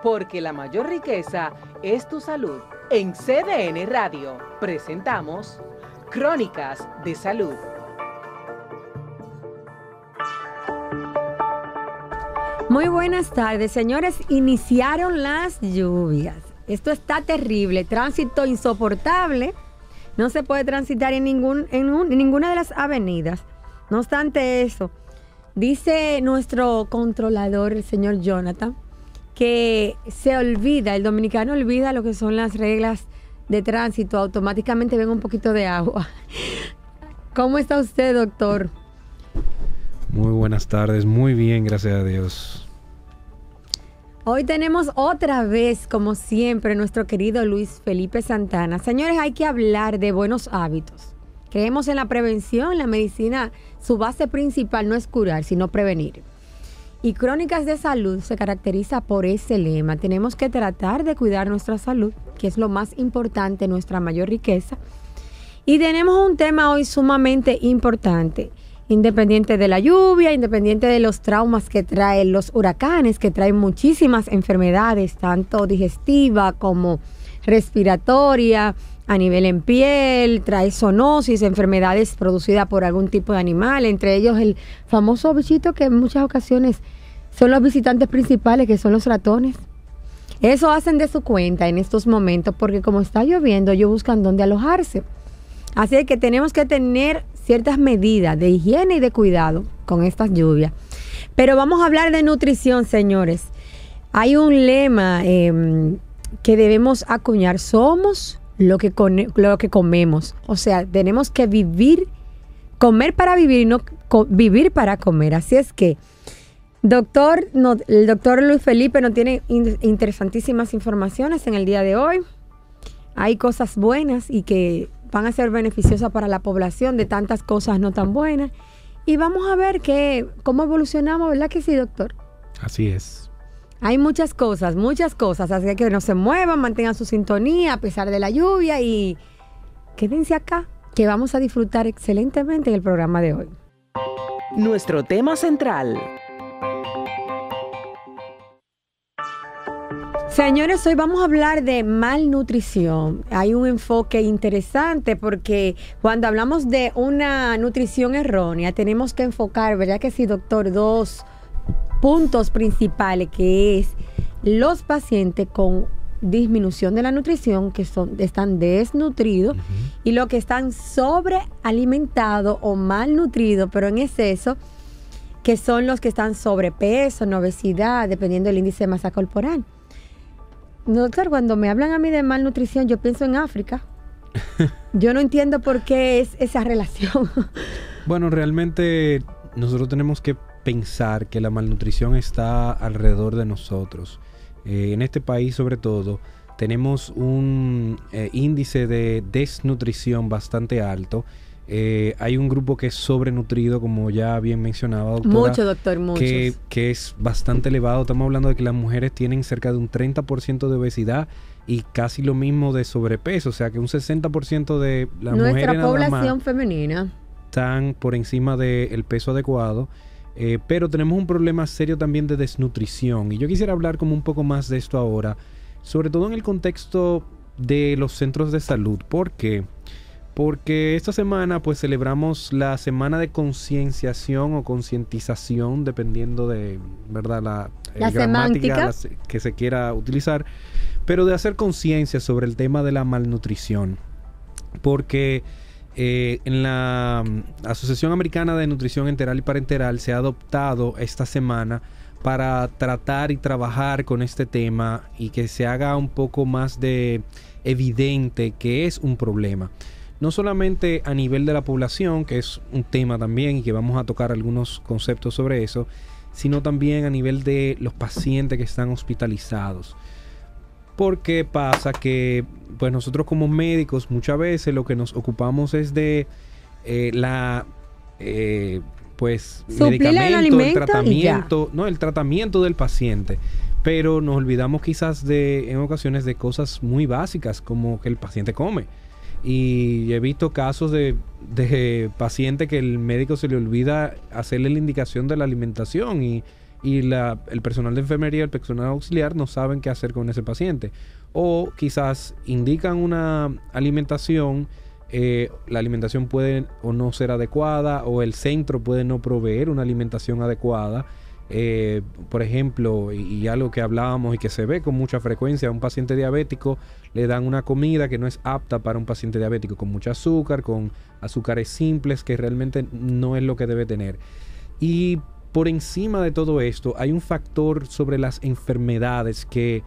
Porque la mayor riqueza es tu salud. En CDN Radio presentamos Crónicas de Salud. Muy buenas tardes, señores. Iniciaron las lluvias. Esto está terrible, tránsito insoportable. No se puede transitar en ninguna de las avenidas. No obstante eso, dice nuestro controlador, el señor Jonathan, que el dominicano olvida lo que son las reglas de tránsito, automáticamente ven un poquito de agua. ¿Cómo está usted, doctor? Muy buenas tardes, muy bien, gracias a Dios. Hoy tenemos otra vez, como siempre, nuestro querido Luis Felipe Santana. Señores, hay que hablar de buenos hábitos. Creemos en la prevención, la medicina, su base principal no es curar, sino prevenir. Y Crónicas de Salud se caracteriza por ese lema. Tenemos que tratar de cuidar nuestra salud, que es lo más importante, nuestra mayor riqueza. Y tenemos un tema hoy sumamente importante, independiente de la lluvia, independiente de los traumas que traen los huracanes, que traen muchísimas enfermedades, tanto digestiva como respiratoria, a nivel en piel, trae zoonosis, enfermedades producidas por algún tipo de animal, entre ellos el famoso bichito que en muchas ocasiones son los visitantes principales, que son los ratones. Eso hacen de su cuenta en estos momentos, porque como está lloviendo, ellos buscan dónde alojarse. Así que tenemos que tener ciertas medidas de higiene y de cuidado con estas lluvias. Pero vamos a hablar de nutrición, señores. Hay un lema que debemos acuñar: somos lo que comemos. O sea, tenemos que comer para vivir y no vivir para comer. Así es que, el doctor Luis Felipe nos tiene interesantísimas informaciones en el día de hoy. Hay cosas buenas y que van a ser beneficiosas para la población, de tantas cosas no tan buenas. Y vamos a ver cómo evolucionamos, ¿verdad que sí, doctor? Así es. Hay muchas cosas, así que no se muevan, mantengan su sintonía a pesar de la lluvia y quédense acá, que vamos a disfrutar excelentemente en el programa de hoy. Nuestro tema central. Señores, hoy vamos a hablar de malnutrición. Hay un enfoque interesante porque cuando hablamos de una nutrición errónea tenemos que enfocar, ¿verdad que sí, doctor? Dos puntos principales, que es los pacientes con disminución de la nutrición, que están desnutridos, y los que están sobrealimentados o malnutridos, pero en exceso, que son los que están sobrepeso, en obesidad, dependiendo del índice de masa corporal. Doctor, cuando me hablan a mí de malnutrición, yo pienso en África. Yo no entiendo por qué es esa relación. Bueno, realmente nosotros tenemos que pensar que la malnutrición está alrededor de nosotros. En este país, sobre todo, tenemos un índice de desnutrición bastante alto. Hay un grupo que es sobrenutrido, como ya bien mencionaba, doctora. Mucho, doctor, mucho. Que es bastante elevado. Estamos hablando de que las mujeres tienen cerca de un 30% de obesidad y casi lo mismo de sobrepeso. O sea, que un 60% de las mujeres nuestra población femenina están por encima del peso adecuado. Pero tenemos un problema serio también de desnutrición. Y yo quisiera hablar como un poco más de esto ahora, sobre todo en el contexto de los centros de salud. ¿Por qué? Porque esta semana pues celebramos la semana de concienciación o concientización, dependiendo de, ¿verdad?, la gramática que se quiera utilizar, pero de hacer conciencia sobre el tema de la malnutrición. Porque en la Asociación Americana de Nutrición Enteral y Parenteral se ha adoptado esta semana para tratar y trabajar con este tema y que se haga un poco más de evidente que es un problema. No solamente a nivel de la población, que es un tema también y que vamos a tocar algunos conceptos sobre eso, sino también a nivel de los pacientes que están hospitalizados. Porque pasa que pues nosotros como médicos muchas veces lo que nos ocupamos es de pues medicamento, el tratamiento, no, el tratamiento del paciente. Pero nos olvidamos quizás en ocasiones de cosas muy básicas, como que el paciente come. Y he visto casos de pacientes que el médico se le olvida hacerle la indicación de la alimentación y y el personal de enfermería, el personal auxiliar no saben qué hacer con ese paciente. O quizás indican una alimentación, la alimentación puede o no ser adecuada, o el centro puede no proveer una alimentación adecuada. Por ejemplo, y algo que hablábamos y que se ve con mucha frecuencia, a un paciente diabético le dan una comida que no es apta para un paciente diabético, con mucho azúcar, con azúcares simples, que realmente no es lo que debe tener. Y por encima de todo esto, hay un factor sobre las enfermedades que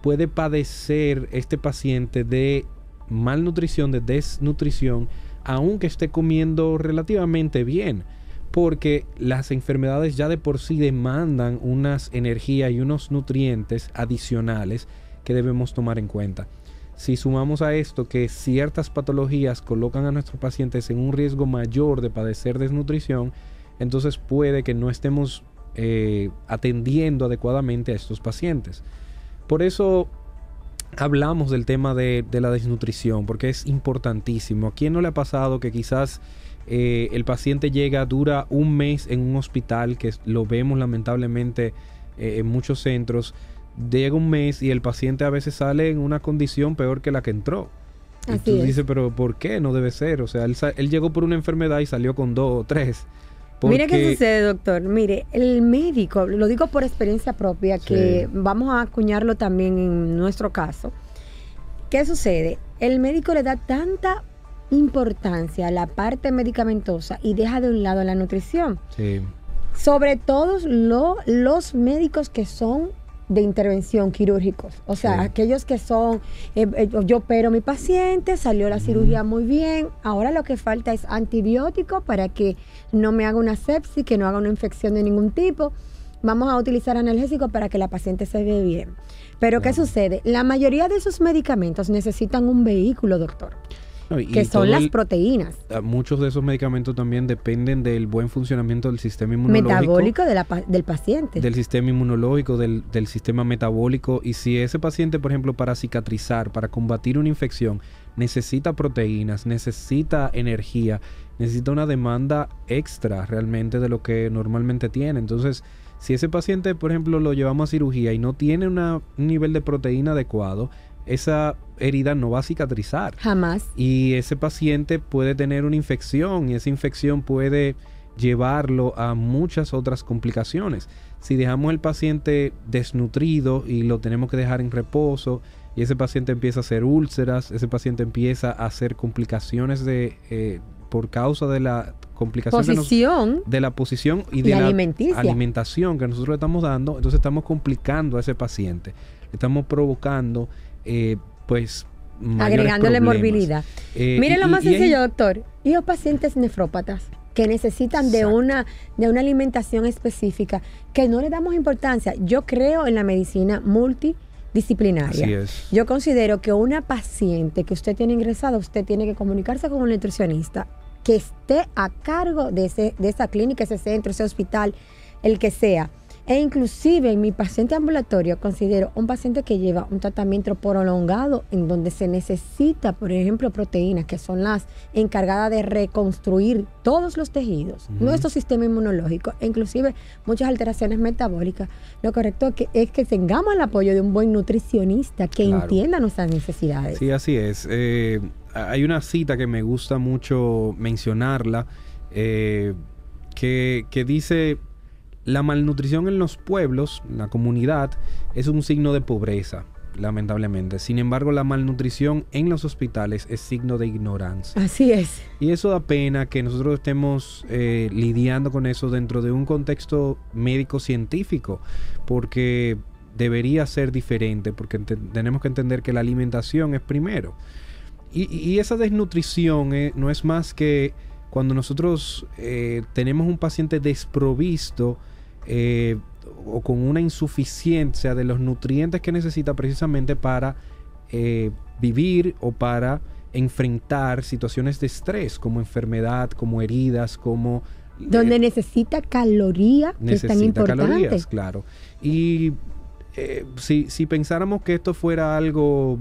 puede padecer este paciente de malnutrición, de desnutrición, aunque esté comiendo relativamente bien. Porque las enfermedades ya de por sí demandan unas energías y unos nutrientes adicionales que debemos tomar en cuenta. Si sumamos a esto que ciertas patologías colocan a nuestros pacientes en un riesgo mayor de padecer desnutrición, entonces puede que no estemos atendiendo adecuadamente a estos pacientes. Por eso hablamos del tema de la desnutrición, porque es importantísimo. ¿A quién no le ha pasado que quizás el paciente dura un mes en un hospital, que lo vemos lamentablemente en muchos centros? Llega un mes y el paciente a veces sale en una condición peor que la que entró. Y Así tú es. dices, pero ¿por qué? No debe ser. O sea, él llegó por una enfermedad y salió con 2 o 3. Mire qué sucede, doctor. Mire, el médico, lo digo por experiencia propia, que vamos a acuñarlo también en nuestro caso. ¿Qué sucede? El médico le da tanta importancia a la parte medicamentosa y deja de un lado la nutrición. Sí. Sobre todo los médicos que son de intervención quirúrgicos. O sea, Sí. aquellos que son, yo opero a mi paciente, salió la cirugía muy bien, ahora lo que falta es antibiótico para que no me haga una sepsis, que no haga una infección de ningún tipo. Vamos a utilizar analgésicos para que la paciente se vea bien. Pero ¿qué sucede? La mayoría de esos medicamentos necesitan un vehículo, doctor, No, y que todo son las proteínas. muchos de esos medicamentos también dependen del buen funcionamiento del sistema inmunológico. Metabólico del paciente. Del sistema inmunológico, del sistema metabólico. Y si ese paciente, por ejemplo, para cicatrizar, para combatir una infección, necesita proteínas, necesita energía, necesita una demanda extra realmente de lo que normalmente tiene. Entonces, si ese paciente, por ejemplo, lo llevamos a cirugía y no tiene un nivel de proteína adecuado, esa herida no va a cicatrizar. Jamás. Y ese paciente puede tener una infección y esa infección puede llevarlo a muchas otras complicaciones. Si dejamos el paciente desnutrido y lo tenemos que dejar en reposo y ese paciente empieza a hacer úlceras, ese paciente empieza a hacer complicaciones por causa de la complicación de la posición y de la alimentación que nosotros le estamos dando, entonces estamos complicando a ese paciente. Le estamos provocando pues agregándole morbilidad. Miren lo más sencillo, hay, doctor. Y los pacientes nefrópatas que necesitan de una alimentación específica, que no le damos importancia. Yo creo en la medicina multidisciplinaria. Así es. Yo considero que una paciente que usted tiene ingresada, usted tiene que comunicarse con un nutricionista que esté a cargo de esa clínica, ese centro, ese hospital, el que sea. E inclusive en mi paciente ambulatorio considero un paciente que lleva un tratamiento prolongado en donde se necesita, por ejemplo, proteínas que son las encargadas de reconstruir todos los tejidos, nuestro sistema inmunológico, e inclusive muchas alteraciones metabólicas. Lo correcto es que tengamos el apoyo de un buen nutricionista que entienda nuestras necesidades. Sí, así es. Hay una cita que me gusta mucho mencionarla, que dice: la malnutrición en los pueblos, en la comunidad, es un signo de pobreza, lamentablemente. Sin embargo, la malnutrición en los hospitales es signo de ignorancia. Así es. Y eso da pena que nosotros estemos lidiando con eso dentro de un contexto médico-científico, porque debería ser diferente, porque tenemos que entender que la alimentación es primero. Y esa desnutrición no es más que cuando nosotros tenemos un paciente desprovisto o con una insuficiencia de los nutrientes que necesita precisamente para vivir o para enfrentar situaciones de estrés, como enfermedad, como heridas, como... donde necesita calorías, que es tan importante. Calorías, claro. Y si pensáramos que esto fuera algo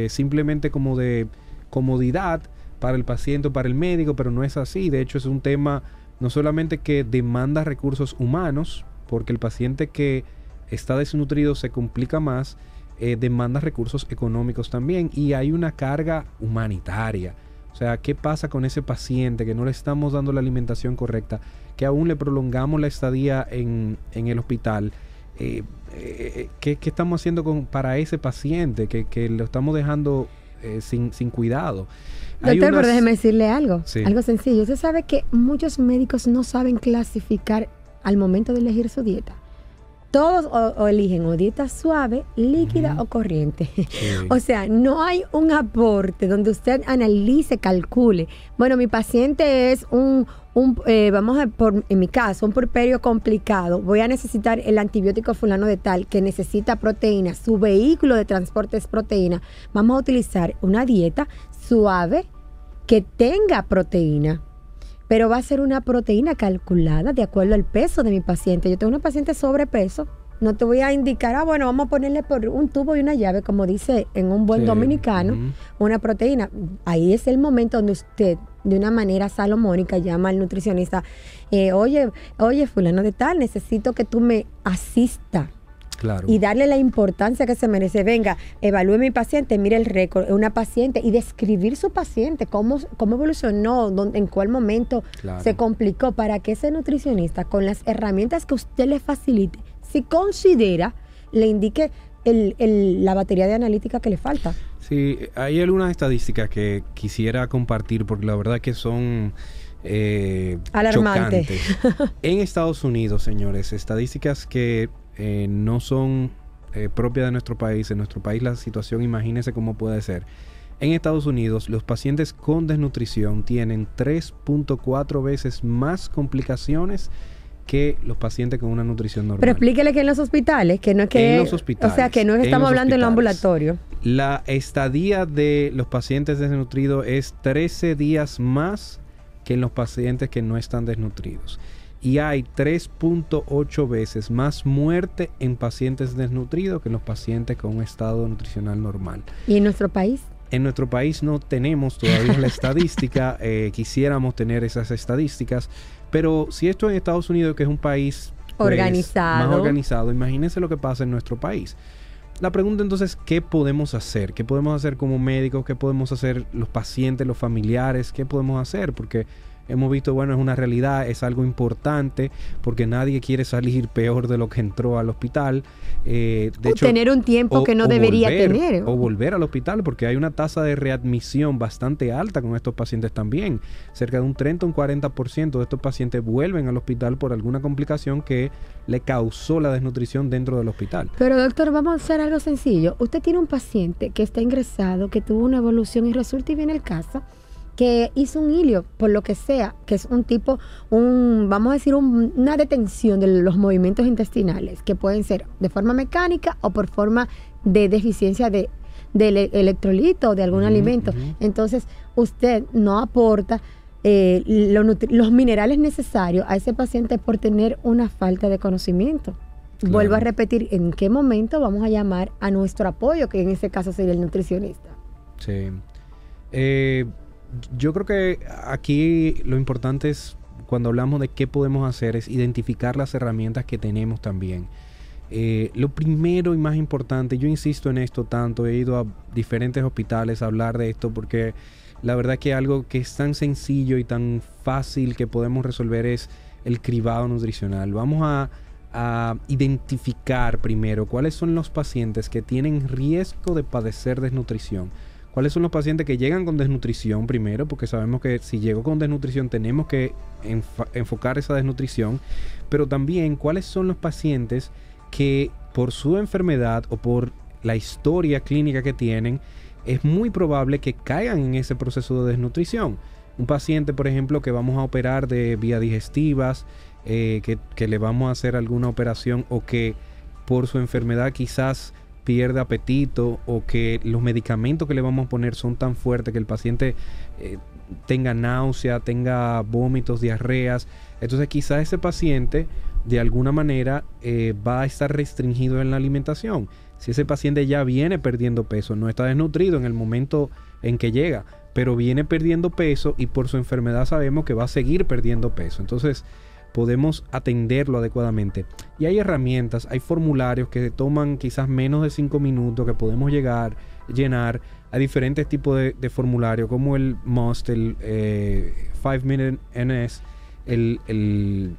simplemente como de comodidad para el paciente o para el médico, pero no es así. De hecho, es un tema no solamente que demanda recursos humanos, porque el paciente que está desnutrido se complica más, demanda recursos económicos también, y hay una carga humanitaria. O sea, ¿qué pasa con ese paciente que no le estamos dando la alimentación correcta, que aún le prolongamos la estadía en el hospital? ¿Qué estamos haciendo para ese paciente que lo estamos dejando sin cuidado? Doctor, pero déjeme decirle algo, Sí. algo sencillo. Usted sabe que muchos médicos no saben clasificar al momento de elegir su dieta. Todos o eligen o dieta suave, líquida o corriente. Sí. O sea, no hay un aporte donde usted analice, calcule. Bueno, mi paciente es vamos a en mi caso, un puerperio complicado. Voy a necesitar el antibiótico fulano de tal que necesita proteína. Su vehículo de transporte es proteína. Vamos a utilizar una dieta suave que tenga proteína. Pero va a ser una proteína calculada de acuerdo al peso de mi paciente. Yo tengo una paciente sobrepeso. No te voy a indicar, bueno, vamos a ponerle por un tubo y una llave, como dice en un buen Sí. dominicano, una proteína. Ahí es el momento donde usted, de una manera salomónica, llama al nutricionista, oye, fulano de tal, necesito que tú me asistas. Claro. Y darle la importancia que se merece. Venga, evalúe mi paciente, mire el récord, una paciente, y describir su paciente, cómo evolucionó, en cuál momento Claro. se complicó, para que ese nutricionista, con las herramientas que usted le facilite, si considera, le indique la batería de analítica que le falta. Sí, hay algunas estadísticas que quisiera compartir porque la verdad que son Alarmante. chocantes. En Estados Unidos, señores, estadísticas que no son propias de nuestro país. En nuestro país la situación, imagínense cómo puede ser. En Estados Unidos, los pacientes con desnutrición tienen 3.4 veces más complicaciones que los pacientes con una nutrición normal. Pero explíquele que en los hospitales, que no es que... En los hospitales. O sea, que no En estamos los hablando en el hospitales. ambulatorio. La estadía de los pacientes desnutridos es 13 días más que en los pacientes que no están desnutridos. Y hay 3.8 veces más muerte en pacientes desnutridos que en los pacientes con un estado nutricional normal. ¿Y en nuestro país? En nuestro país no tenemos todavía la estadística, quisiéramos tener esas estadísticas, pero si esto en Estados Unidos, que es un país Organizado. más organizado, imagínense lo que pasa en nuestro país. La pregunta entonces, ¿qué podemos hacer? ¿Qué podemos hacer como médicos? ¿Qué podemos hacer los pacientes, los familiares? ¿Qué podemos hacer? Porque hemos visto, bueno, es una realidad, es algo importante, porque nadie quiere salir peor de lo que entró al hospital. De hecho, tener un tiempo que no debería tener. O volver al hospital, porque hay una tasa de readmisión bastante alta con estos pacientes también. Cerca de un 30 o un 40% de estos pacientes vuelven al hospital por alguna complicación que le causó la desnutrición dentro del hospital. Pero doctor, vamos a hacer algo sencillo. Usted tiene un paciente que está ingresado, que tuvo una evolución y resulta y viene al casa, que hizo un hilio, por lo que sea, que es un tipo, vamos a decir, una detención de los movimientos intestinales, que pueden ser de forma mecánica o por forma de deficiencia de electrolito o de algún alimento. Entonces, usted no aporta los minerales necesarios a ese paciente por tener una falta de conocimiento. Claro. Vuelvo a repetir, ¿en qué momento vamos a llamar a nuestro apoyo, que en este caso sería el nutricionista? Sí. Yo creo que aquí lo importante es, cuando hablamos de qué podemos hacer, es identificar las herramientas que tenemos también. Lo primero y más importante, yo insisto en esto tanto, he ido a diferentes hospitales a hablar de esto porque la verdad que algo que es tan sencillo y tan fácil que podemos resolver es el cribado nutricional. Vamos a identificar primero cuáles son los pacientes que tienen riesgo de padecer desnutrición. ¿Cuáles son los pacientes que llegan con desnutrición primero? Porque sabemos que si llego con desnutrición tenemos que enfocar esa desnutrición. Pero también, ¿cuáles son los pacientes que por su enfermedad o por la historia clínica que tienen, es muy probable que caigan en ese proceso de desnutrición? Un paciente, por ejemplo, que vamos a operar de vías digestivas, que le vamos a hacer alguna operación, o que por su enfermedad quizás pierde apetito, o que los medicamentos que le vamos a poner son tan fuertes que el paciente tenga náusea, tenga vómitos, diarreas. Entonces quizás ese paciente de alguna manera va a estar restringido en la alimentación. Si ese paciente ya viene perdiendo peso, no está desnutrido en el momento en que llega, pero viene perdiendo peso y por su enfermedad sabemos que va a seguir perdiendo peso. Entonces podemos atenderlo adecuadamente. Y hay herramientas, hay formularios que toman quizás menos de 5 minutos que podemos llenar. Hay diferentes tipos de formularios como el MUST, el 5-Minute NS, el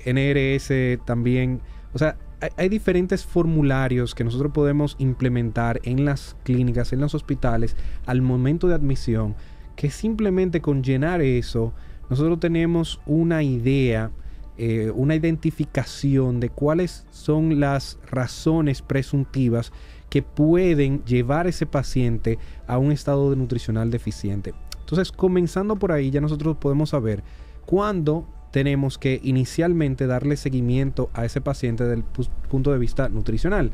NRS también. O sea, hay diferentes formularios que nosotros podemos implementar en las clínicas, en los hospitales, al momento de admisión, que simplemente con llenar eso, nosotros tenemos una idea, una identificación de cuáles son las razones presuntivas que pueden llevar a ese paciente a un estado nutricional deficiente. Entonces, comenzando por ahí, ya nosotros podemos saber cuándo tenemos que inicialmente darle seguimiento a ese paciente desde el punto de vista nutricional.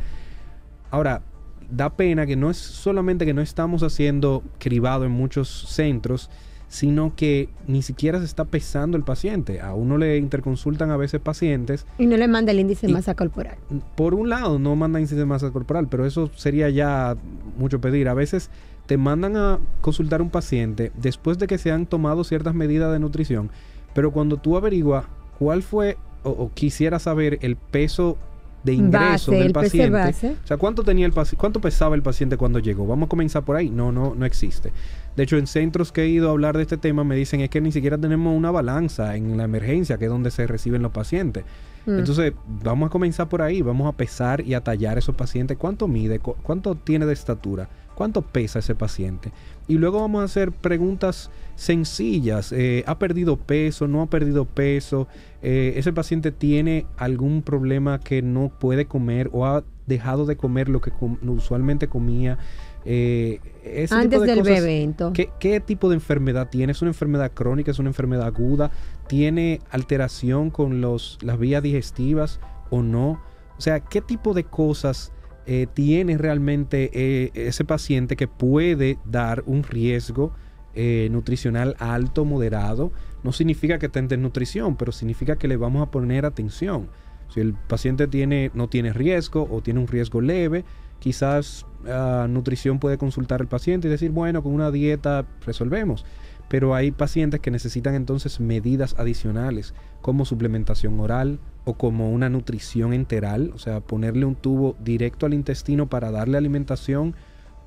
Ahora, da pena que no es solamente que no estamos haciendo cribado en muchos centros, sino que ni siquiera se está pesando el paciente. A uno le interconsultan a veces pacientes. Y no le manda el índice de masa corporal. Por un lado, no manda índice de masa corporal, pero eso sería ya mucho pedir. A veces te mandan a consultar a un paciente después de que se han tomado ciertas medidas de nutrición, pero cuando tú averiguas cuál fue o quisiera saber el peso de ingreso del paciente, o sea, cuánto pesaba el paciente cuando llegó. Vamos a comenzar por ahí. No existe. De hecho, en centros que he ido a hablar de este tema me dicen es que ni siquiera tenemos una balanza en la emergencia, que es donde se reciben los pacientes. Entonces, vamos a comenzar por ahí. Vamos a pesar y a tallar a esos pacientes. ¿Cuánto mide? ¿Cuánto tiene de estatura? ¿Cuánto pesa ese paciente? Y luego vamos a hacer preguntas sencillas. ¿Ha perdido peso? ¿No ha perdido peso? ¿Ese paciente tiene algún problema que no puede comer o ha dejado de comer lo que usualmente comía? Antes del evento. ¿Qué tipo de enfermedad tiene? ¿Es una enfermedad crónica? ¿Es una enfermedad aguda? ¿Tiene alteración con las vías digestivas o no? O sea, ¿qué tipo de cosas tiene realmente ese paciente que puede dar un riesgo nutricional alto, moderado? No significa que esté en desnutrición, pero significa que le vamos a poner atención. Si el paciente no tiene riesgo o tiene un riesgo leve, quizás nutrición puede consultar al paciente y decir, bueno, con una dieta resolvemos. Pero hay pacientes que necesitan entonces medidas adicionales, como suplementación oral o como una nutrición enteral, o sea, ponerle un tubo directo al intestino para darle alimentación,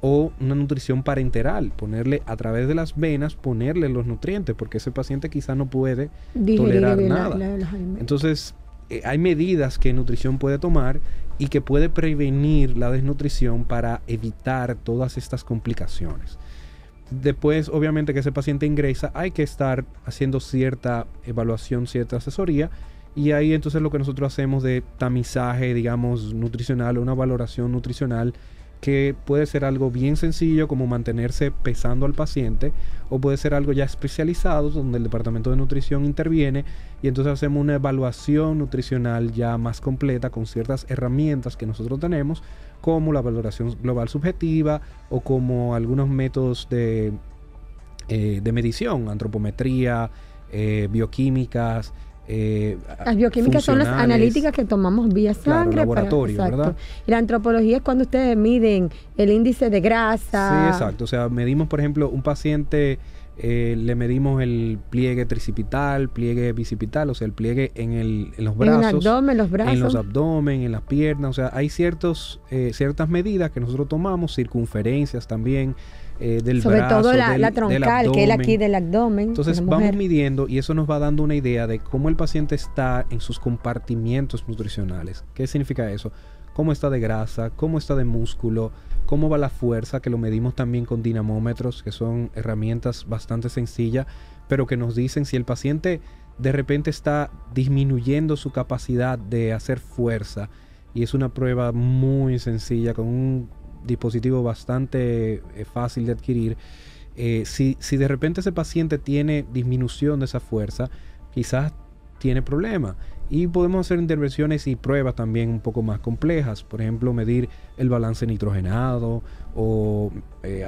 o una nutrición parenteral, ponerle a través de las venas, ponerle los nutrientes, porque ese paciente quizás no puede tolerar nada. Entonces, hay medidas que nutrición puede tomar y que puede prevenir la desnutrición para evitar todas estas complicaciones. Después, obviamente, que ese paciente ingresa, hay que estar haciendo cierta evaluación, cierta asesoría, y ahí entonces lo que nosotros hacemos de tamizaje, digamos, nutricional, una valoración nutricional, que puede ser algo bien sencillo como mantenerse pesando al paciente, o puede ser algo ya especializado donde el departamento de nutrición interviene y entonces hacemos una evaluación nutricional ya más completa con ciertas herramientas que nosotros tenemos, como la valoración global subjetiva o como algunos métodos de medición, antropometría, bioquímicas. Las bioquímicas son las analíticas que tomamos vía sangre. Claro, laboratorio, ¿verdad? Y la antropología es cuando ustedes miden el índice de grasa. Sí, exacto. O sea, medimos, por ejemplo, un paciente, le medimos el pliegue tricipital, pliegue bicipital, o sea, el pliegue en los brazos. En el abdomen, los brazos. En los abdomen, en las piernas. O sea, hay ciertas medidas que nosotros tomamos, circunferencias también. Del sobre brazo, todo la troncal, que es aquí del abdomen. Entonces vamos midiendo y eso nos va dando una idea de cómo el paciente está en sus compartimientos nutricionales. ¿Qué significa eso? Cómo está de grasa, cómo está de músculo, cómo va la fuerza, que lo medimos también con dinamómetros, que son herramientas bastante sencillas, pero que nos dicen si el paciente de repente está disminuyendo su capacidad de hacer fuerza. Y es una prueba muy sencilla con un dispositivo bastante fácil de adquirir. Si de repente ese paciente tiene disminución de esa fuerza, quizás tiene problema, y podemos hacer intervenciones y pruebas también un poco más complejas, por ejemplo medir el balance nitrogenado o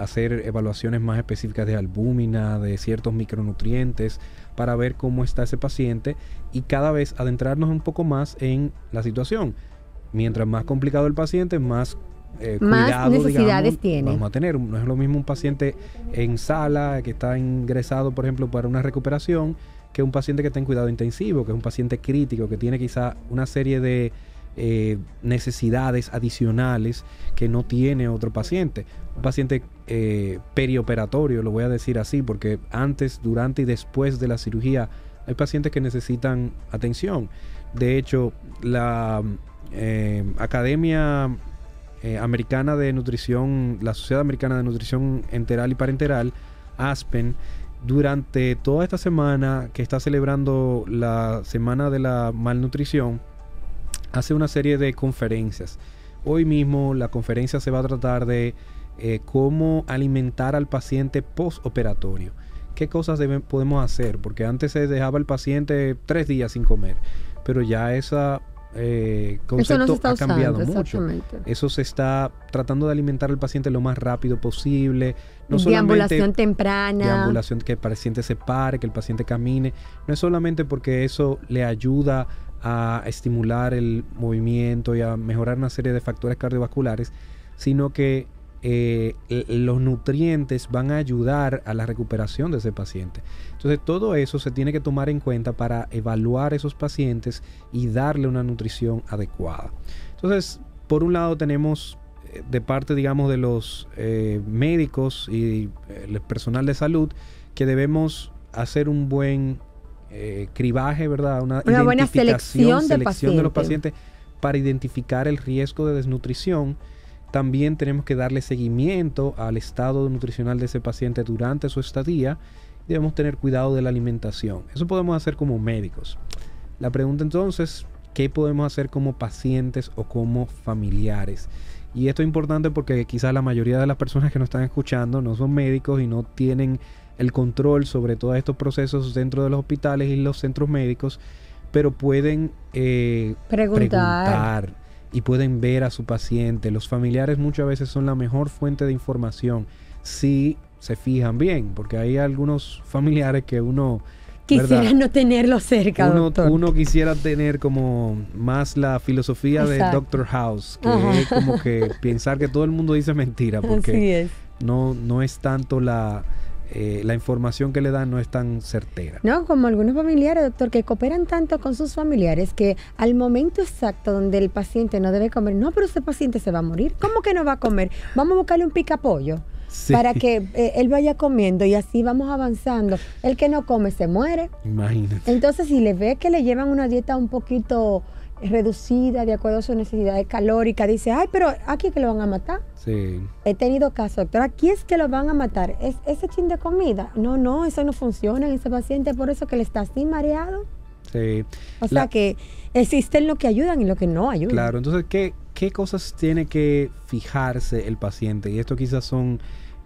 hacer evaluaciones más específicas de albúmina, de ciertos micronutrientes, para ver cómo está ese paciente y cada vez adentrarnos un poco más en la situación. Mientras más complicado el paciente, más cuidado, necesidades tiene. Vamos a tener. No es lo mismo un paciente en sala que está ingresado, por ejemplo, para una recuperación, que un paciente que está en cuidado intensivo, que es un paciente crítico, que tiene quizá una serie de necesidades adicionales que no tiene otro paciente. Un paciente perioperatorio, lo voy a decir así, porque antes, durante y después de la cirugía hay pacientes que necesitan atención. De hecho, la Academia Americana de Nutrición, la Sociedad Americana de Nutrición Enteral y Parenteral, ASPEN, durante toda esta semana que está celebrando la Semana de la Malnutrición, hace una serie de conferencias. Hoy mismo la conferencia se va a tratar de cómo alimentar al paciente postoperatorio. ¿Qué cosas podemos hacer? Porque antes se dejaba al paciente 3 días sin comer, pero ya esa concepto ha cambiado mucho. Eso se está tratando de alimentar al paciente lo más rápido posible. No deambulación temprana. Deambulación, que el paciente se pare, que el paciente camine. No es solamente porque eso le ayuda a estimular el movimiento y a mejorar una serie de factores cardiovasculares, sino que los nutrientes van a ayudar a la recuperación de ese paciente. Entonces todo eso se tiene que tomar en cuenta para evaluar esos pacientes y darle una nutrición adecuada. Entonces, por un lado tenemos de parte, digamos, de los médicos y el personal de salud, que debemos hacer un buen cribaje, ¿verdad? Una buena selección de los pacientes para identificar el riesgo de desnutrición. También tenemos que darle seguimiento al estado nutricional de ese paciente durante su estadía. Debemos tener cuidado de la alimentación. Eso podemos hacer como médicos. La pregunta entonces, ¿qué podemos hacer como pacientes o como familiares? Y esto es importante porque quizás la mayoría de las personas que nos están escuchando no son médicos y no tienen el control sobre todos estos procesos dentro de los hospitales y los centros médicos, pero pueden preguntar y pueden ver a su paciente. Los familiares muchas veces son la mejor fuente de información si se fijan bien, porque hay algunos familiares que uno quisiera no tenerlo cerca, doctor. Uno quisiera tener como más la filosofía de Dr. House, que es como que pensar que todo el mundo dice mentira, porque no es tanto la información que le dan, no es tan certera. No, como algunos familiares, doctor, que cooperan tanto con sus familiares que al momento exacto donde el paciente no debe comer, no, pero ese paciente se va a morir. ¿Cómo que no va a comer? Vamos a buscarle un picapollo para que él vaya comiendo y así vamos avanzando. El que no come se muere. Imagínate. Entonces, si le ve que le llevan una dieta un poquito reducida de acuerdo a sus necesidades calóricas, dice, ay, pero aquí es que lo van a matar. Sí. He tenido casos, doctor, aquí es que lo van a matar. ¿Es ese chin de comida? No, eso no funciona en ese paciente, por eso que le está así mareado. Sí. O sea que existen lo que ayudan y lo que no ayudan. Claro, entonces, ¿qué cosas tiene que fijarse el paciente? Y esto quizás son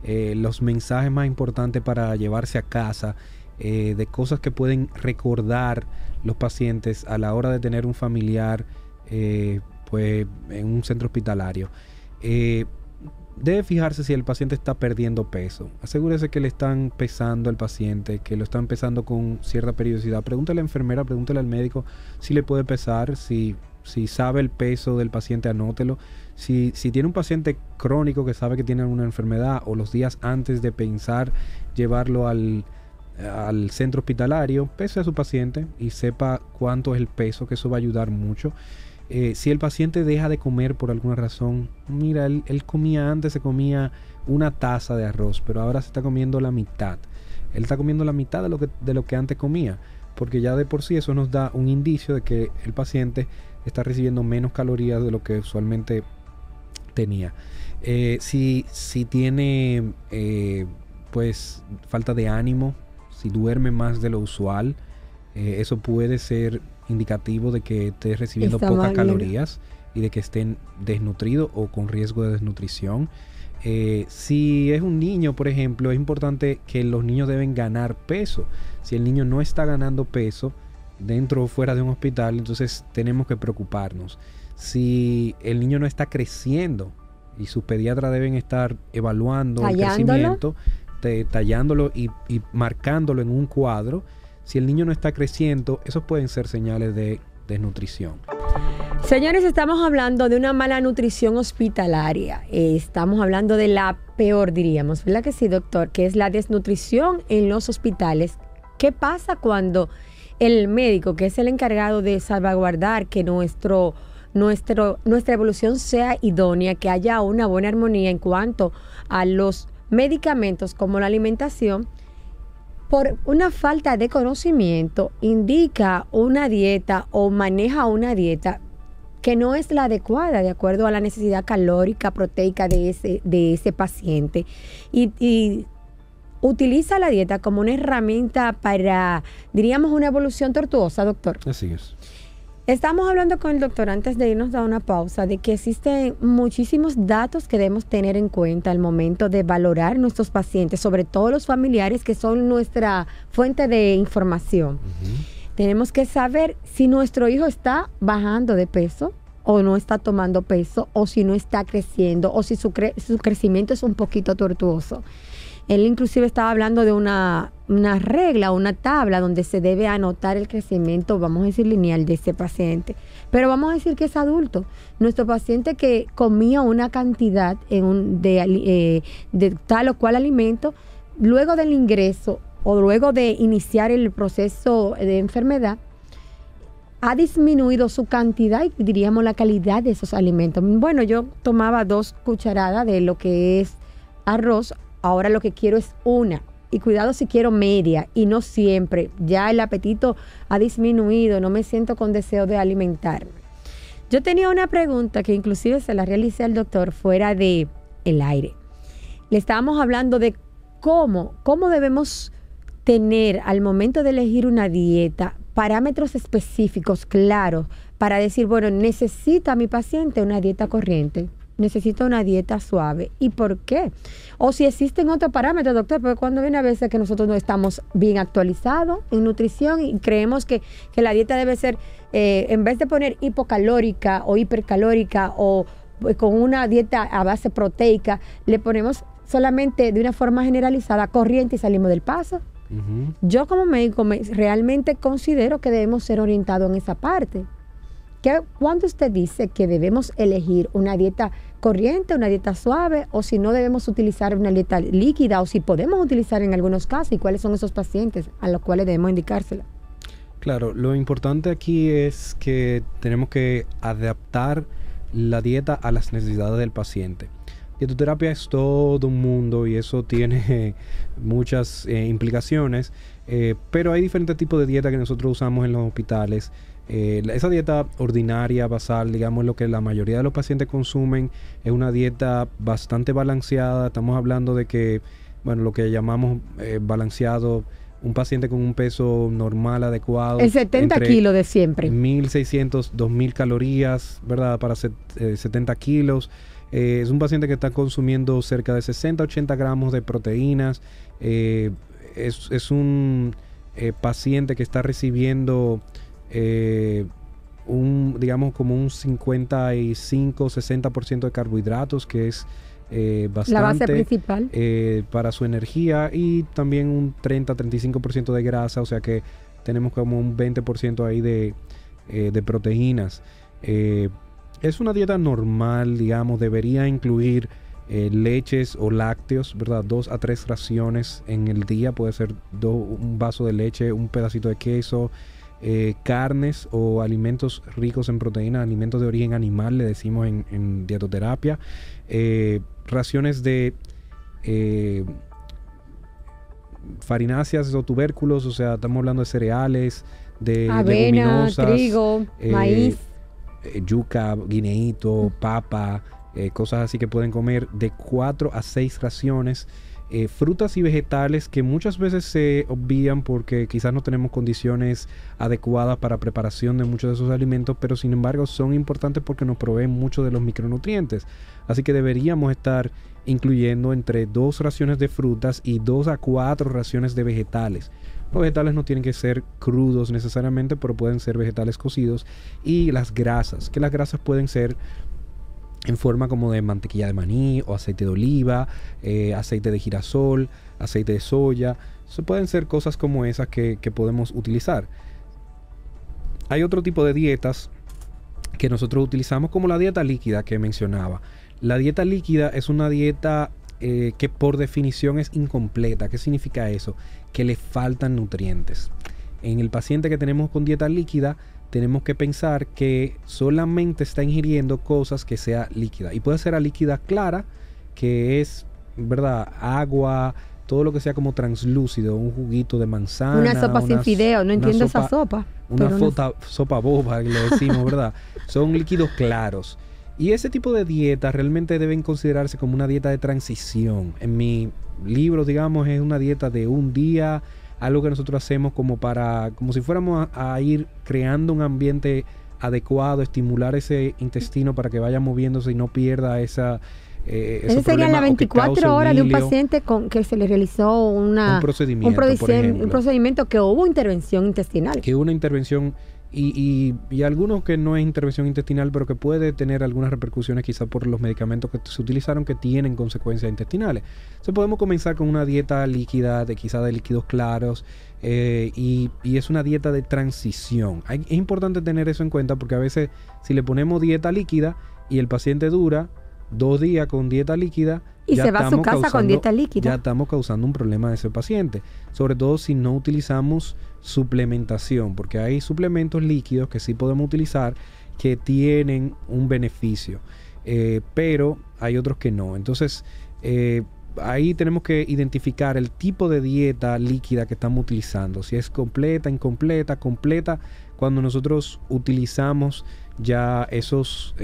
los mensajes más importantes para llevarse a casa, de cosas que pueden recordar los pacientes a la hora de tener un familiar pues en un centro hospitalario. Debe fijarse si el paciente está perdiendo peso. Asegúrese que le están pesando al paciente, que lo están pesando con cierta periodicidad. Pregúntale a la enfermera, pregúntale al médico si le puede pesar, si sabe el peso del paciente, anótelo. Si tiene un paciente crónico que sabe que tiene alguna enfermedad, o los días antes de pensar llevarlo al centro hospitalario, pese a su paciente y sepa cuánto es el peso, que eso va a ayudar mucho. Si el paciente deja de comer por alguna razón, mira, él comía antes, se comía una taza de arroz, pero ahora se está comiendo la mitad. Él está comiendo la mitad de lo que antes comía, porque ya de por sí eso nos da un indicio de que el paciente está recibiendo menos calorías de lo que usualmente tenía. Si tiene pues falta de ánimo, si duerme más de lo usual, eso puede ser indicativo de que esté recibiendo pocas calorías y de que estén desnutrido o con riesgo de desnutrición. Si es un niño, por ejemplo, es importante que los niños deben ganar peso. Si el niño no está ganando peso dentro o fuera de un hospital, entonces tenemos que preocuparnos. Si el niño no está creciendo y sus pediatras deben estar evaluando el crecimiento, tallándolo y marcándolo en un cuadro. Si el niño no está creciendo, esos pueden ser señales de desnutrición. Señores, estamos hablando de una mala nutrición hospitalaria. Estamos hablando de la peor, diríamos, ¿verdad que sí, doctor? Que es la desnutrición en los hospitales ¿Qué pasa cuando el médico, que es el encargado de salvaguardar que nuestra evolución sea idónea, que haya una buena armonía en cuanto a los medicamentos como la alimentación, por una falta de conocimiento, indica una dieta o maneja una dieta que no es la adecuada de acuerdo a la necesidad calórica, proteica de ese paciente y utiliza la dieta como una herramienta para, diríamos, una evolución tortuosa, doctor? Así es. Estamos hablando con el doctor antes de irnos a una pausa de que existen muchísimos datos que debemos tener en cuenta al momento de valorar nuestros pacientes, sobre todo los familiares que son nuestra fuente de información. Tenemos que saber si nuestro hijo está bajando de peso o no está tomando peso, o si no está creciendo, o si su crecimiento es un poquito tortuoso. Él inclusive estaba hablando de una regla, una tabla donde se debe anotar el crecimiento, vamos a decir, lineal de ese paciente. Pero vamos a decir que es adulto. Nuestro paciente que comía una cantidad de tal o cual alimento, luego del ingreso o luego de iniciar el proceso de enfermedad, ha disminuido su cantidad y diríamos la calidad de esos alimentos. Bueno, yo tomaba 2 cucharadas de lo que es arroz, ahora lo que quiero es una. Y cuidado si quiero media, y no siempre. Ya el apetito ha disminuido, no me siento con deseo de alimentarme. Yo tenía una pregunta que inclusive se la realicé al doctor fuera de el aire. Le estábamos hablando de cómo debemos tener al momento de elegir una dieta parámetros específicos, claros, para decir, bueno, necesita mi paciente una dieta corriente, necesita una dieta suave. ¿Y por qué? O si existen otros parámetros, doctor, porque cuando viene a veces que nosotros no estamos bien actualizados en nutrición y creemos que la dieta debe ser, en vez de poner hipocalórica o hipercalórica o con una dieta a base proteica, le ponemos solamente de una forma generalizada corriente y salimos del paso. Yo como médico realmente considero que debemos ser orientados en esa parte. ¿Cuándo usted dice que debemos elegir una dieta corriente, una dieta suave, o si no debemos utilizar una dieta líquida, o si podemos utilizar en algunos casos, y cuáles son esos pacientes a los cuales debemos indicársela? Claro, lo importante aquí es que tenemos que adaptar la dieta a las necesidades del paciente. Dietoterapia es todo un mundo y eso tiene muchas implicaciones, pero hay diferentes tipos de dieta que nosotros usamos en los hospitales. Esa dieta ordinaria, basal, digamos, lo que la mayoría de los pacientes consumen, es una dieta bastante balanceada. Estamos hablando de que, bueno, lo que llamamos balanceado, un paciente con un peso normal, adecuado. El 70 kilos de siempre. 1.600, 2.000 calorías, ¿verdad? Para 70 kilos. Es un paciente que está consumiendo cerca de 60, 80 gramos de proteínas. Es un paciente que está recibiendo digamos como un 55-60% de carbohidratos, que es bastante la base principal para su energía, y también un 30-35% de grasa, o sea que tenemos como un 20% ahí de proteínas. Es una dieta normal, digamos, debería incluir leches o lácteos, ¿verdad? 2 a 3 raciones en el día, puede ser un vaso de leche, un pedacito de queso, carnes o alimentos ricos en proteína, alimentos de origen animal, le decimos en dietoterapia, raciones de farináceas o tubérculos, o sea, estamos hablando de cereales, de avena, leguminosas, trigo, maíz, yuca, guineíto, papa, cosas así que pueden comer, de 4 a 6 raciones. Frutas y vegetales que muchas veces se obvian porque quizás no tenemos condiciones adecuadas para preparación de muchos de esos alimentos, pero sin embargo son importantes porque nos proveen mucho de los micronutrientes. Así que deberíamos estar incluyendo entre 2 raciones de frutas y 2 a 4 raciones de vegetales. Los vegetales no tienen que ser crudos necesariamente, pero pueden ser vegetales cocidos. Y las grasas, que las grasas pueden ser en forma como de mantequilla de maní o aceite de oliva, aceite de girasol, aceite de soya. Pueden ser cosas como esas que podemos utilizar. Hay otro tipo de dietas que nosotros utilizamos, como la dieta líquida que mencionaba. La dieta líquida es una dieta que por definición es incompleta. ¿Qué significa eso? Que le faltan nutrientes. En el paciente que tenemos con dieta líquida, tenemos que pensar que solamente está ingiriendo cosas que sea líquida. Y puede ser a líquida clara, que es, ¿verdad?, agua, todo lo que sea como translúcido, un juguito de manzana. Una sopa sin fideo, no entiendo esa sopa. Una sopa boba, que le decimos, ¿verdad? Son líquidos claros. Y ese tipo de dietas realmente deben considerarse como una dieta de transición. En mi libro, digamos, es una dieta de un día, algo que nosotros hacemos como si fuéramos a ir creando un ambiente adecuado, estimular ese intestino para que vaya moviéndose y no pierda esa sería las 24 horas de un paciente que se le realizó un procedimiento que hubo intervención intestinal. Que hubo una intervención y algunos que no es intervención intestinal, pero que puede tener algunas repercusiones quizás por los medicamentos que se utilizaron que tienen consecuencias intestinales. Entonces podemos comenzar con una dieta líquida, quizás de líquidos claros, y es una dieta de transición. Es importante tener eso en cuenta porque a veces si le ponemos dieta líquida y el paciente dura 2 días con dieta líquida y se va a su casa con dieta líquida, ya estamos causando un problema a ese paciente, sobre todo si no utilizamos suplementación, porque hay suplementos líquidos que sí podemos utilizar que tienen un beneficio, pero hay otros que no. Entonces ahí tenemos que identificar el tipo de dieta líquida que estamos utilizando, si es completa, incompleta, completa. Cuando nosotros utilizamos ya esos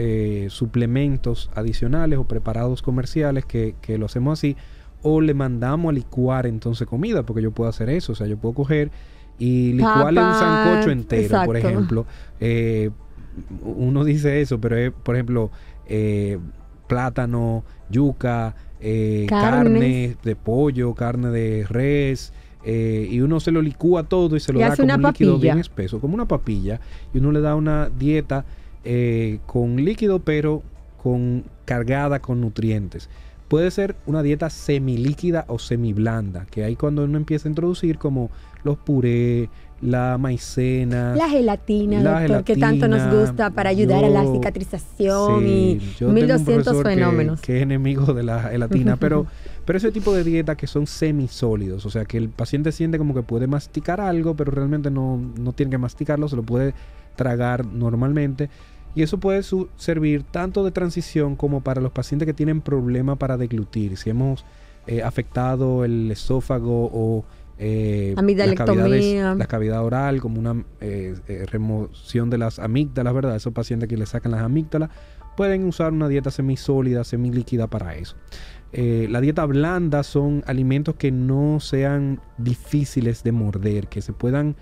suplementos adicionales o preparados comerciales que lo hacemos así, o le mandamos a licuar entonces comida, porque yo puedo hacer eso, o sea, yo puedo coger y licuarle un sancocho entero, exacto, por ejemplo. Uno dice eso, pero es, por ejemplo, plátano, yuca, carne de pollo, carne de res, y uno se lo licúa todo y se lo da como un líquido bien espeso, como una papilla, y uno le da una dieta con líquido pero cargada con nutrientes. Puede ser una dieta semilíquida o semiblanda, que ahí cuando uno empieza a introducir como los purés, la maicena, la gelatina, doctor, que tanto nos gusta para ayudar a la cicatrización, sí, y 1200 fenómenos. Que es enemigo de la gelatina, pero ese tipo de dieta que son semisólidos, o sea que el paciente siente como que puede masticar algo, pero realmente no tiene que masticarlo, se lo puede tragar normalmente. Y eso puede servir tanto de transición como para los pacientes que tienen problemas para deglutir. Si hemos afectado el esófago o la cavidad oral, como una remoción de las amígdalas, ¿verdad? Esos pacientes que le sacan las amígdalas pueden usar una dieta semisólida, semilíquida para eso. La dieta blanda son alimentos que no sean difíciles de morder, que se puedan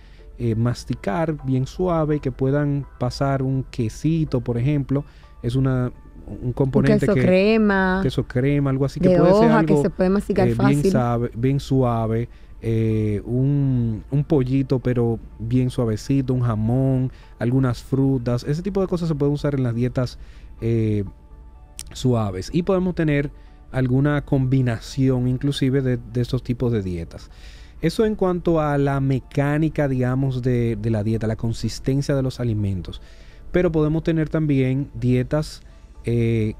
masticar bien suave, que puedan pasar un quesito, por ejemplo. Es un componente queso crema, algo así, de que puede hoja, ser algo que se puede masticar fácil. bien suave. Un pollito pero bien suavecito, un jamón, algunas frutas, ese tipo de cosas se pueden usar en las dietas suaves, y podemos tener alguna combinación inclusive de estos tipos de dietas. Eso en cuanto a la mecánica, digamos, de la dieta, la consistencia de los alimentos. Pero podemos tener también dietas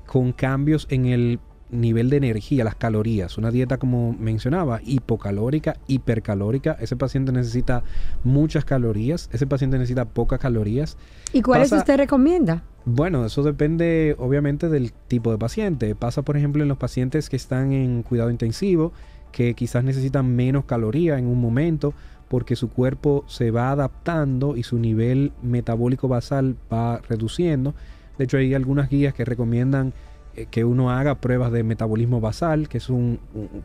con cambios en el nivel de energía, las calorías. Una dieta, como mencionaba, hipocalórica, hipercalórica. Ese paciente necesita muchas calorías, ese paciente necesita pocas calorías. ¿Y cuáles usted recomienda? Bueno, eso depende obviamente del tipo de paciente. Pasa, por ejemplo, en los pacientes que están en cuidado intensivo, que quizás necesitan menos calorías en un momento porque su cuerpo se va adaptando y su nivel metabólico basal va reduciendo. De hecho, hay algunas guías que recomiendan que uno haga pruebas de metabolismo basal, que es con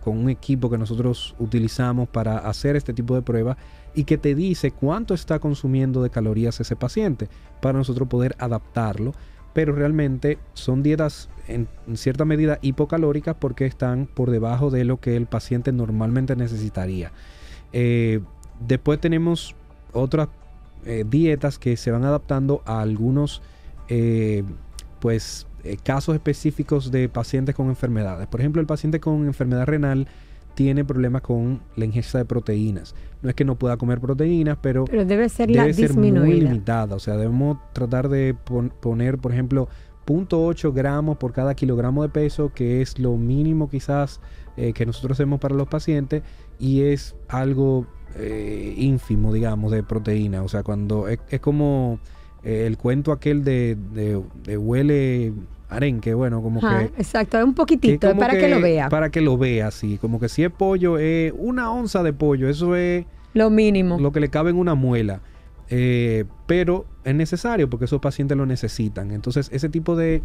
un equipo que nosotros utilizamos para hacer este tipo de pruebas, y que te dice cuánto está consumiendo de calorías ese paciente para nosotros poder adaptarlo. Pero realmente son dietas en cierta medida hipocalóricas porque están por debajo de lo que el paciente normalmente necesitaría. Después tenemos otras dietas que se van adaptando a algunos casos específicos de pacientes con enfermedades. Por ejemplo, el paciente con enfermedad renal tiene problemas con la ingesta de proteínas. No es que no pueda comer proteínas, pero debe ser muy limitada. O sea, debemos tratar de poner, por ejemplo, 0.8 gramos por cada kilogramo de peso, que es lo mínimo quizás que nosotros hacemos para los pacientes, y es algo ínfimo, digamos, de proteína. O sea, cuando es como el cuento aquel de huele arenque, bueno, como que... Exacto, es un poquitito, para que lo vea. Para que lo vea, sí. Como que si es pollo, es una onza de pollo, eso es... Lo mínimo. Lo que le cabe en una muela. Pero es necesario porque esos pacientes lo necesitan. Entonces, ese tipo de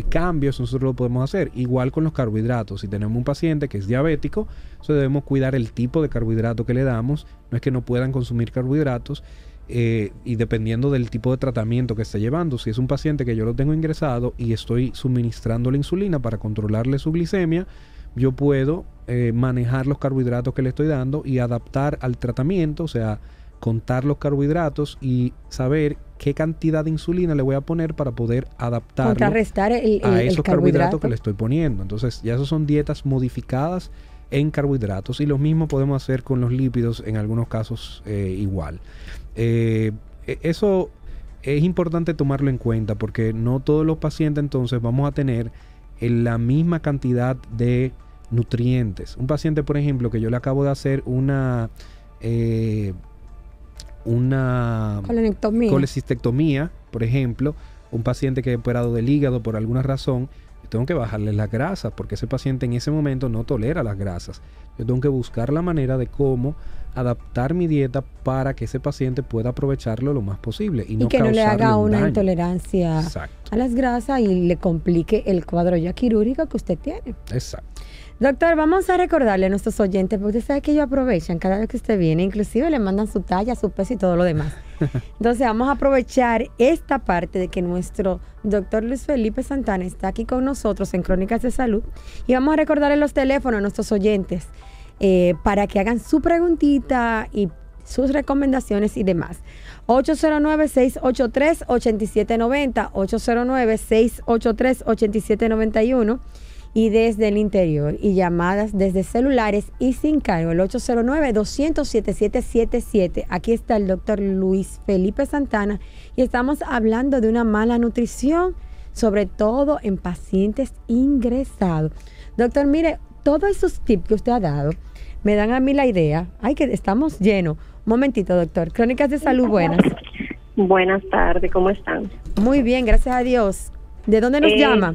cambios nosotros lo podemos hacer. Igual con los carbohidratos. Si tenemos un paciente que es diabético, entonces debemos cuidar el tipo de carbohidrato que le damos. No es que no puedan consumir carbohidratos. Y dependiendo del tipo de tratamiento que esté llevando, si es un paciente que yo lo tengo ingresado y estoy suministrando la insulina para controlarle su glicemia, yo puedo manejar los carbohidratos que le estoy dando y adaptar al tratamiento, o sea, contar los carbohidratos y saber qué cantidad de insulina le voy a poner para poder adaptarlo contrarrestar a esos carbohidratos que le estoy poniendo. Entonces, ya esas son dietas modificadas en carbohidratos, y lo mismo podemos hacer con los lípidos, en algunos casos igual. Eso es importante tomarlo en cuenta, porque no todos los pacientes entonces vamos a tener la misma cantidad de nutrientes. Un paciente, por ejemplo, que yo le acabo de hacer una colecistectomía, por ejemplo, un paciente que ha operado del hígado por alguna razón, tengo que bajarle las grasas, porque ese paciente en ese momento no tolera las grasas. Yo tengo que buscar la manera de cómo adaptar mi dieta para que ese paciente pueda aprovecharlo lo más posible y que no le haga una daño. Intolerancia a las grasas y le complique el cuadro ya quirúrgico que usted tiene. Exacto. Doctor, vamos a recordarle a nuestros oyentes, porque usted sabe que ellos aprovechan cada vez que usted viene, inclusive le mandan su talla, su peso y todo lo demás. Entonces vamos a aprovechar esta parte de que nuestro doctor Luis Felipe Santana está aquí con nosotros en Crónicas de Salud, y vamos a recordarle los teléfonos a nuestros oyentes para que hagan su preguntita y sus recomendaciones y demás. 809-683-8790, 809-683-8791, y desde el interior, y llamadas desde celulares y sin cargo, el 809-200-7777. Aquí está el doctor Luis Felipe Santana y estamos hablando de una mala nutrición, sobre todo en pacientes ingresados. Doctor, mire, todos esos tips que usted ha dado me dan a mí la idea. Ay, que estamos llenos. Un momentito, doctor. Crónicas de Salud, buenas. Buenas tardes, ¿cómo están? Muy bien, gracias a Dios. ¿De dónde nos llama?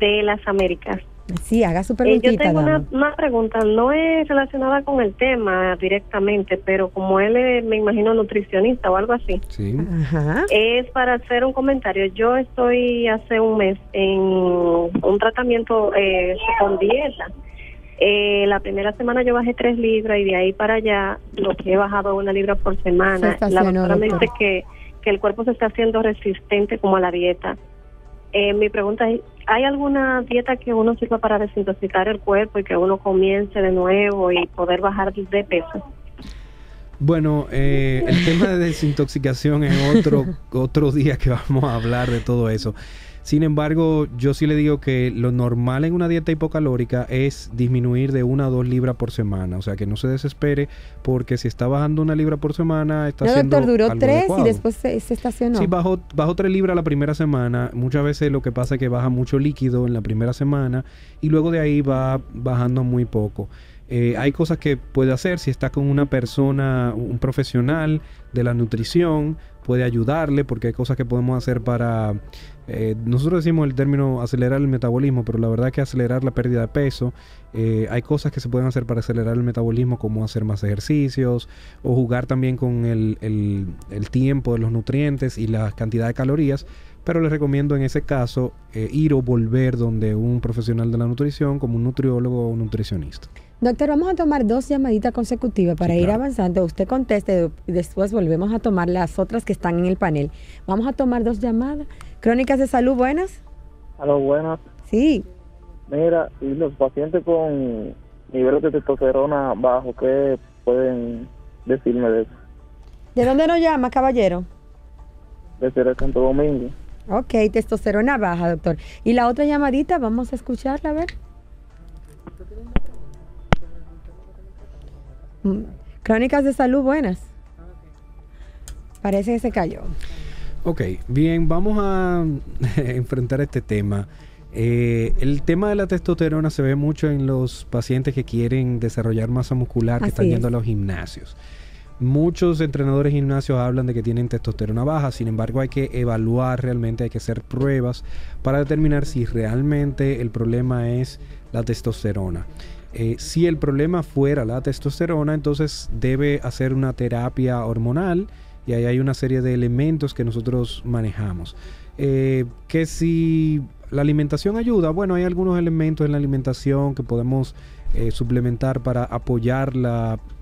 De las Américas. Sí, haga su preguntita. Yo tengo una pregunta, no es relacionada con el tema directamente, pero como él es, me imagino, nutricionista o algo así. Sí. Ajá. Es para hacer un comentario. Yo estoy hace un mes en un tratamiento con dieta. La primera semana yo bajé 3 libras y de ahí para allá lo que he bajado 1 libra por semana. Lamentablemente que el cuerpo se está haciendo resistente como a la dieta. Mi pregunta es, ¿hay alguna dieta que uno sirva para desintoxicar el cuerpo y que uno comience de nuevo y poder bajar de peso? Bueno, el tema de desintoxicación es otro día que vamos a hablar de todo eso. Sin embargo, yo sí le digo que lo normal en una dieta hipocalórica es disminuir de 1 a 2 libras por semana. O sea, que no se desespere, porque si está bajando 1 libra por semana, está haciendo doctor, duró algo 3 adecuado. y después se estacionó. Sí, bajó 3 libras la primera semana. Muchas veces lo que pasa es que baja mucho líquido en la primera semana y luego de ahí va bajando muy poco. Hay cosas que puede hacer si está con una persona, un profesional de la nutrición, puede ayudarle, porque hay cosas que podemos hacer para... nosotros decimos el término acelerar el metabolismo, pero la verdad es que acelerar la pérdida de peso. Hay cosas que se pueden hacer para acelerar el metabolismo, como hacer más ejercicios o jugar también con el tiempo de los nutrientes y la cantidad de calorías. Pero les recomiendo en ese caso ir o volver donde un profesional de la nutrición, como un nutriólogo o un nutricionista. Doctor, vamos a tomar 2 llamaditas consecutivas para ir avanzando. Usted conteste y después volvemos a tomar las otras que están en el panel. Vamos a tomar 2 llamadas. Crónicas de Salud, buenas. Aló, buenas. Sí. Mira, y los pacientes con niveles de testosterona bajo, ¿qué pueden decirme de eso? ¿De dónde nos llama, caballero? Desde el Santo Domingo. Ok, testosterona baja, doctor. Y la otra llamadita, vamos a escucharla, a ver. Crónicas de Salud, buenas. Parece que se cayó. Ok, bien, vamos a enfrentar este tema. El tema de la testosterona se ve mucho en los pacientes que quieren desarrollar masa muscular, que están yendo a los gimnasios. Muchos entrenadores de gimnasios hablan de que tienen testosterona baja, sin embargo hay que evaluar realmente, hay que hacer pruebas para determinar si realmente el problema es la testosterona. Si el problema fuera la testosterona, entonces debe hacer una terapia hormonal y ahí hay una serie de elementos que nosotros manejamos. Que si la alimentación ayuda, bueno, hay algunos elementos en la alimentación que podemos suplementar para apoyar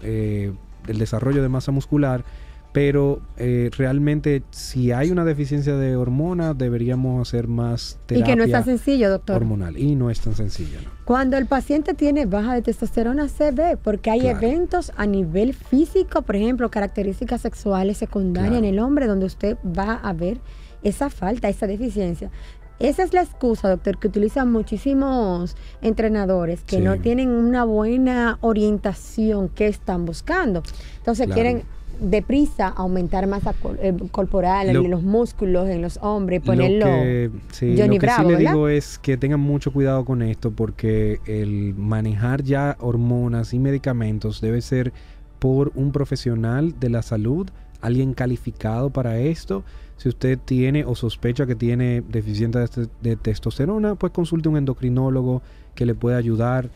el desarrollo de masa muscular, pero realmente si hay una deficiencia de hormonas deberíamos hacer más terapia. Y que no es tan sencillo, doctor. Hormonal, y no es tan sencillo, ¿no? Cuando el paciente tiene baja de testosterona se ve, porque hay eventos a nivel físico, por ejemplo, características sexuales secundarias en el hombre, donde usted va a ver esa falta, esa deficiencia. Esa es la excusa, doctor, que utilizan muchísimos entrenadores que no tienen una buena orientación que están buscando. Entonces quieren deprisa aumentar masa corporal en los músculos, en los hombres, ponerlo Johnny Bravo, sí le ¿verdad? digo es que tengan mucho cuidado con esto, porque el manejar ya hormonas y medicamentos debe ser por un profesional de la salud, alguien calificado para esto. Si usted tiene o sospecha que tiene deficiencia de testosterona, pues consulte a un endocrinólogo que le pueda ayudar.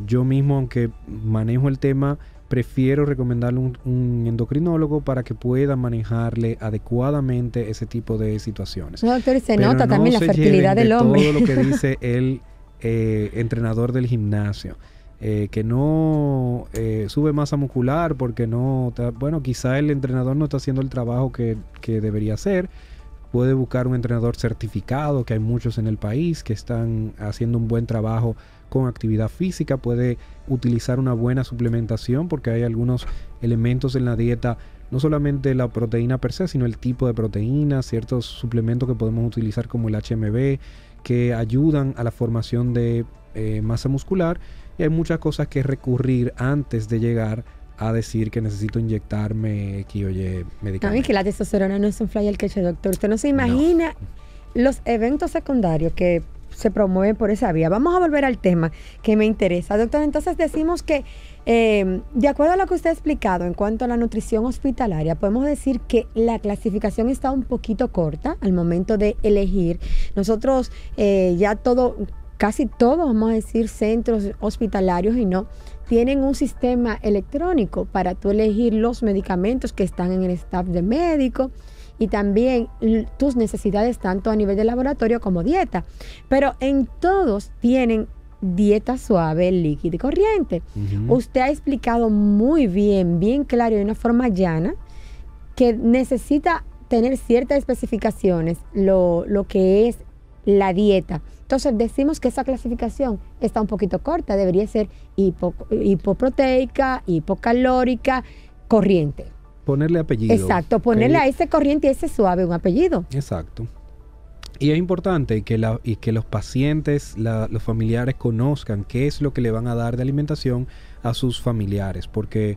Yo mismo, aunque manejo el tema, prefiero recomendarle un endocrinólogo para que pueda manejarle adecuadamente ese tipo de situaciones. No, doctor, se Pero nota no también la se fertilidad lleven del de hombre. todo lo que dice el entrenador del gimnasio. Que no sube masa muscular porque no... Bueno, quizá el entrenador no está haciendo el trabajo que debería hacer. Puede buscar un entrenador certificado, que hay muchos en el país que están haciendo un buen trabajo con actividad física. Puede utilizar una buena suplementación, porque hay algunos elementos en la dieta, no solamente la proteína per se, sino el tipo de proteína, ciertos suplementos que podemos utilizar como el HMB, que ayudan a la formación de masa muscular. Y hay muchas cosas que recurrir antes de llegar a decir que necesito inyectarme X o Y medicamentos. No, y que la testosterona no es un fly al queche, doctor. Usted no se imagina los eventos secundarios que se promueven por esa vía. Vamos a volver al tema que me interesa, doctor. Entonces decimos que, de acuerdo a lo que usted ha explicado en cuanto a la nutrición hospitalaria, podemos decir que la clasificación está un poquito corta al momento de elegir. Nosotros casi todos, vamos a decir, centros hospitalarios y no, tienen un sistema electrónico para tú elegir los medicamentos que están en el staff de médico y también tus necesidades tanto a nivel de laboratorio como dieta. Pero en todos tienen dieta suave, líquida y corriente. Usted ha explicado muy bien claro y de una forma llana que necesita tener ciertas especificaciones lo que es la dieta. Entonces decimos que esa clasificación está un poquito corta, debería ser hipoproteica, hipocalórica, corriente. Ponerle apellido. Exacto, ponerle a ese corriente y ese suave un apellido. Exacto. Y es importante que los pacientes, los familiares conozcan qué es lo que le van a dar de alimentación a sus familiares, porque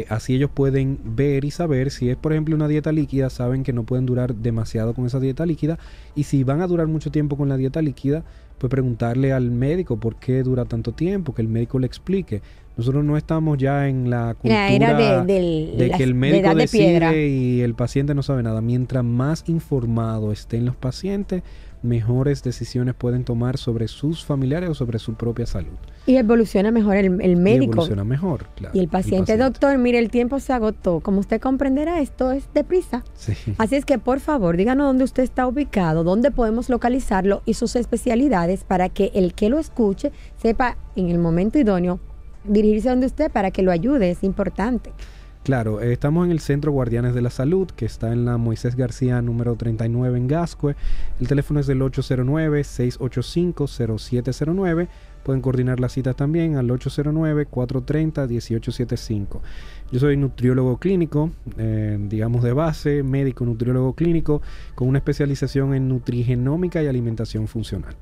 así ellos pueden ver y saber si es, por ejemplo, una dieta líquida, saben que no pueden durar demasiado con esa dieta líquida, y si van a durar mucho tiempo con la dieta líquida, pues preguntarle al médico por qué dura tanto tiempo, que el médico le explique. Nosotros no estamos ya en la cultura de que el médico decide y el paciente no sabe nada. Mientras más informados estén los pacientes, mejores decisiones pueden tomar sobre sus familiares o sobre su propia salud. Y evoluciona mejor el médico. Y evoluciona mejor, claro. Y el paciente, doctor, mire, el tiempo se agotó. Como usted comprenderá, esto es deprisa. Sí. Así es que, por favor, díganos dónde usted está ubicado, dónde podemos localizarlo y sus especialidades para que el que lo escuche sepa en el momento idóneo dirigirse a donde usted para que lo ayude. Es importante. Claro, estamos en el Centro Guardianes de la Salud, que está en la Moisés García número 39 en Gascue. El teléfono es del 809-685-0709. Pueden coordinar las citas también al 809-430-1875. Yo soy nutriólogo clínico, digamos de base, médico nutriólogo clínico, con una especialización en nutrigenómica y alimentación funcional.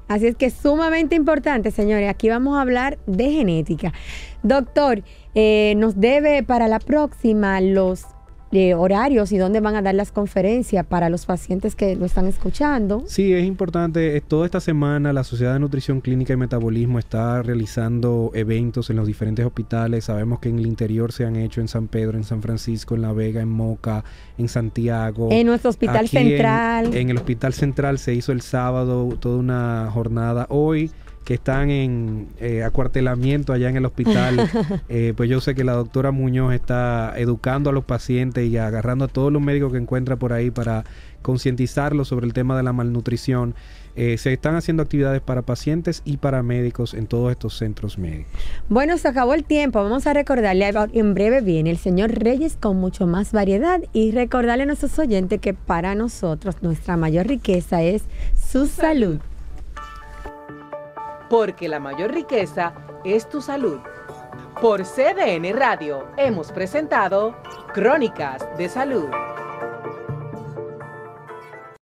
Así es que es sumamente importante, señores. Aquí vamos a hablar de genética. Doctor, nos debe para la próxima los horarios y dónde van a dar las conferencias para los pacientes que lo están escuchando. Sí, es importante. Toda esta semana la Sociedad de Nutrición Clínica y Metabolismo está realizando eventos en los diferentes hospitales. Sabemos que en el interior se han hecho en San Pedro, en San Francisco, en La Vega, en Moca, en Santiago. En nuestro hospital central. En el Hospital Central se hizo el sábado toda una jornada. Hoy que están en acuartelamiento allá en el hospital, pues yo sé que la doctora Muñoz está educando a los pacientes y agarrando a todos los médicos que encuentra por ahí para concientizarlos sobre el tema de la malnutrición. Se están haciendo actividades para pacientes y para médicos en todos estos centros médicos. Bueno, se acabó el tiempo. Vamos a recordarle, en breve viene el señor Reyes con mucho más variedad y recordarle a nuestros oyentes que para nosotros nuestra mayor riqueza es su salud. Porque la mayor riqueza es tu salud. Por CDN Radio hemos presentado Crónicas de Salud.